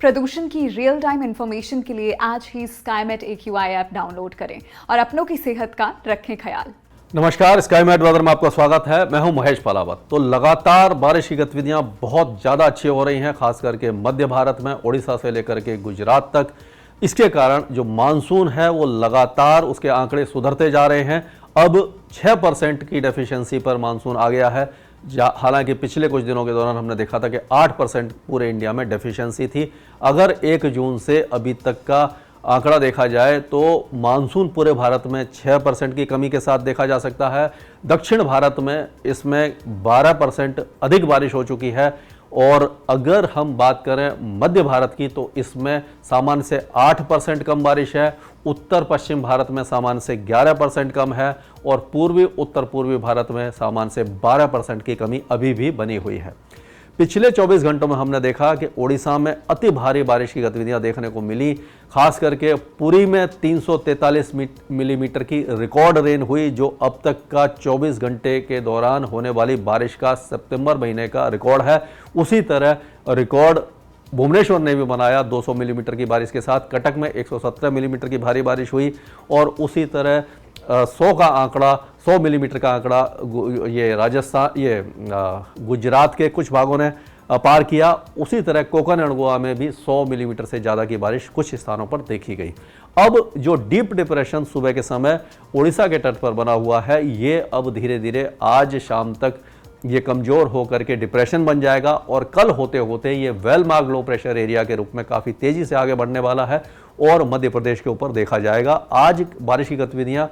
प्रदूषण की real time information के लिए आज ही स्काईमेट AQI ऐप डाउनलोड करें और अपनों की सेहत का रखें ख्याल। नमस्कार, स्काईमेट वेदर में आपका स्वागत है। मैं हूं महेश पालावत। तो लगातार बारिश की गतिविधियां बहुत ज़्यादा अच्छी हो रही हैं, खास करके मध्य भारत में, उड़ीसा से लेकर के गुजरात तक। इसके कारण जो मानसून है वो लगातार उसके आंकड़े सुधरते जा रहे हैं। अब 6% की डेफिशिएंसी पर मानसून आ गया है। हालांकि पिछले कुछ दिनों के दौरान हमने देखा था कि 8% पूरे इंडिया में डेफिशिएंसी थी। अगर 1 जून से अभी तक का आंकड़ा देखा जाए तो मानसून पूरे भारत में 6% की कमी के साथ देखा जा सकता है। दक्षिण भारत में इसमें 12% अधिक बारिश हो चुकी है। और अगर हम बात करें मध्य भारत की तो इसमें सामान्य से 8% कम बारिश है। उत्तर पश्चिम भारत में सामान्य से 11% कम है और पूर्वी उत्तर पूर्वी भारत में सामान्य से 12% की कमी अभी भी बनी हुई है। पिछले 24 घंटों में हमने देखा कि ओडिशा में अति भारी बारिश की गतिविधियां देखने को मिली। खास करके पुरी में 343 मिलीमीटर की रिकॉर्ड रेन हुई, जो अब तक का 24 घंटे के दौरान होने वाली बारिश का सितंबर महीने का रिकॉर्ड है। उसी तरह रिकॉर्ड भुवनेश्वर ने भी बनाया 200 मिलीमीटर की बारिश के साथ। कटक में 117 मिलीमीटर की भारी बारिश हुई और उसी तरह 100 मिलीमीटर का आंकड़ा गुजरात के कुछ भागों ने पार किया। उसी तरह कोकण एंड गोवा में भी 100 मिलीमीटर से ज़्यादा की बारिश कुछ स्थानों पर देखी गई। अब जो डीप डिप्रेशन सुबह के समय उड़ीसा के तट पर बना हुआ है, ये अब धीरे धीरे आज शाम तक ये कमज़ोर होकर के डिप्रेशन बन जाएगा और कल होते होते ये well mark low pressure area के रूप में काफ़ी तेज़ी से आगे बढ़ने वाला है और मध्य प्रदेश के ऊपर देखा जाएगा। आज बारिश की गतिविधियाँ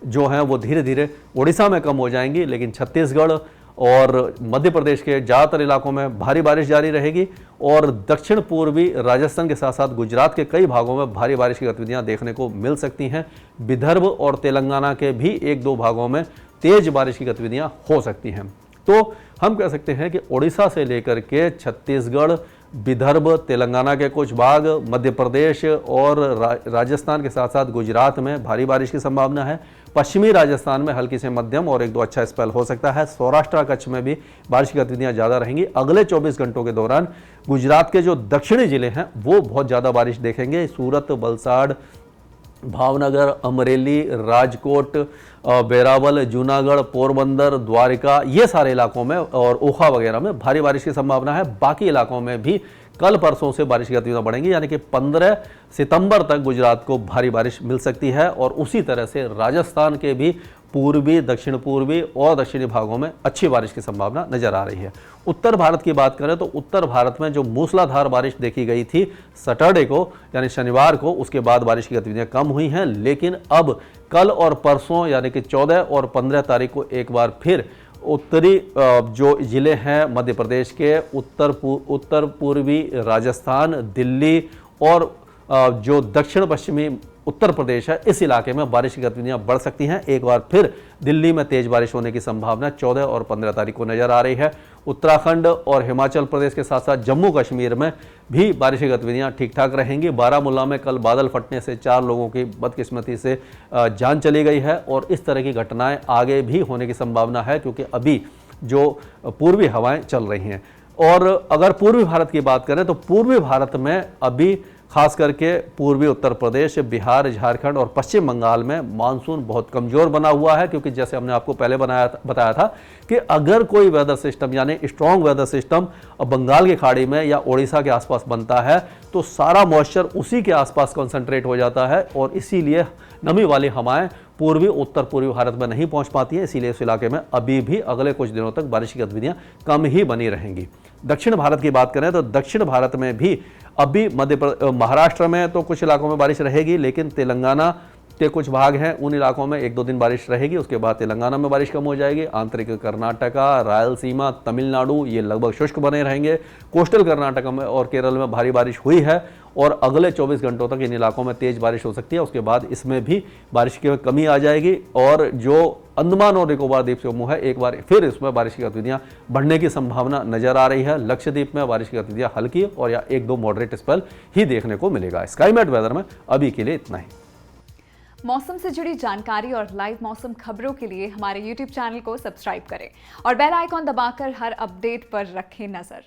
जो हैं वो धीरे धीरे उड़ीसा में कम हो जाएंगी, लेकिन छत्तीसगढ़ और मध्य प्रदेश के ज़्यादातर इलाकों में भारी बारिश जारी रहेगी और दक्षिण पूर्वी राजस्थान के साथ साथ गुजरात के कई भागों में भारी बारिश की गतिविधियां देखने को मिल सकती हैं। विदर्भ और तेलंगाना के भी 1-2 भागों में तेज बारिश की गतिविधियां हो सकती हैं। तो हम कह सकते हैं कि उड़ीसा से लेकर के छत्तीसगढ़, विदर्भ, तेलंगाना के कुछ भाग, मध्य प्रदेश और राजस्थान के साथ साथ गुजरात में भारी बारिश की संभावना है। पश्चिमी राजस्थान में हल्की से मध्यम और 1-2 अच्छा स्पेल हो सकता है। सौराष्ट्र, कच्छ में भी बारिश की गतिविधियां ज़्यादा रहेंगी। अगले 24 घंटों के दौरान गुजरात के जो दक्षिणी जिले हैं वो बहुत ज़्यादा बारिश देखेंगे। सूरत, वलसाड़, भावनगर, अमरेली, राजकोट, वेरावल, जूनागढ़, पोरबंदर, द्वारिका, ये सारे इलाकों में और ओखा वगैरह में भारी बारिश की संभावना है। बाकी इलाकों में भी कल परसों से बारिश की गतिविधियां बढ़ेंगी, यानी कि 15 सितंबर तक गुजरात को भारी बारिश मिल सकती है और उसी तरह से राजस्थान के भी पूर्वी, दक्षिण पूर्वी और दक्षिणी भागों में अच्छी बारिश की संभावना नजर आ रही है। उत्तर भारत की बात करें तो उत्तर भारत में जो मूसलाधार बारिश देखी गई थी सैटरडे को यानी शनिवार को, उसके बाद बारिश की गतिविधियां कम हुई हैं। लेकिन अब कल और परसों यानी कि 14 और 15 तारीख को एक बार फिर उत्तरी जो ज़िले हैं मध्य प्रदेश के, उत्तर पूर्वी राजस्थान, दिल्ली और जो दक्षिण पश्चिमी उत्तर प्रदेश है, इस इलाके में बारिश की गतिविधियां बढ़ सकती हैं। एक बार फिर दिल्ली में तेज बारिश होने की संभावना 14 और 15 तारीख को नजर आ रही है। उत्तराखंड और हिमाचल प्रदेश के साथ साथ जम्मू कश्मीर में भी बारिश की गतिविधियां ठीक ठाक रहेंगी। बारामूला में कल बादल फटने से 4 लोगों की बदकिस्मती से जान चली गई है और इस तरह की घटनाएं आगे भी होने की संभावना है, क्योंकि अभी जो पूर्वी हवाएं चल रही हैं। और अगर पूर्वी भारत की बात करें तो पूर्वी भारत में अभी खास करके पूर्वी उत्तर प्रदेश, बिहार, झारखंड और पश्चिम बंगाल में मानसून बहुत कमज़ोर बना हुआ है, क्योंकि जैसे हमने आपको पहले बताया था कि अगर कोई वेदर सिस्टम यानी स्ट्रॉन्ग वेदर सिस्टम बंगाल की खाड़ी में या ओडिशा के आसपास बनता है तो सारा मॉइस्चर उसी के आसपास कंसंट्रेट हो जाता है और इसीलिए नमी वाली हवाएं पूर्वी उत्तर पूर्वी भारत में नहीं पहुंच पाती हैं। इसीलिए इस इलाके में अभी भी अगले कुछ दिनों तक बारिश की गतिविधियां कम ही बनी रहेंगी। दक्षिण भारत की बात करें तो दक्षिण भारत में भी अभी महाराष्ट्र में तो कुछ इलाकों में बारिश रहेगी, लेकिन तेलंगाना के कुछ भाग हैं उन इलाकों में 1-2 दिन बारिश रहेगी। उसके बाद तेलंगाना में बारिश कम हो जाएगी। आंतरिक कर्नाटका, रायलसीमा, तमिलनाडु ये लगभग शुष्क बने रहेंगे। कोस्टल कर्नाटका में और केरल में भारी बारिश हुई है और अगले 24 घंटों तक इन इलाकों में तेज बारिश हो सकती है। उसके बाद इसमें भी बारिश की कमी आ जाएगी और जो अंडमान और निकोबार द्वीप समूह है, एक बार फिर इसमें बारिश की गतिविधियां बढ़ने की संभावना नजर आ रही है। लक्षद्वीप में बारिश की गतिविधियां हल्की और या 1-2 मॉडरेट स्पेल ही देखने को मिलेगा। स्काईमेट वेदर में अभी के लिए इतना ही। मौसम से जुड़ी जानकारी और लाइव मौसम खबरों के लिए हमारे YouTube चैनल को सब्सक्राइब करें और बेल आइकॉन दबाकर हर अपडेट पर रखें नजर।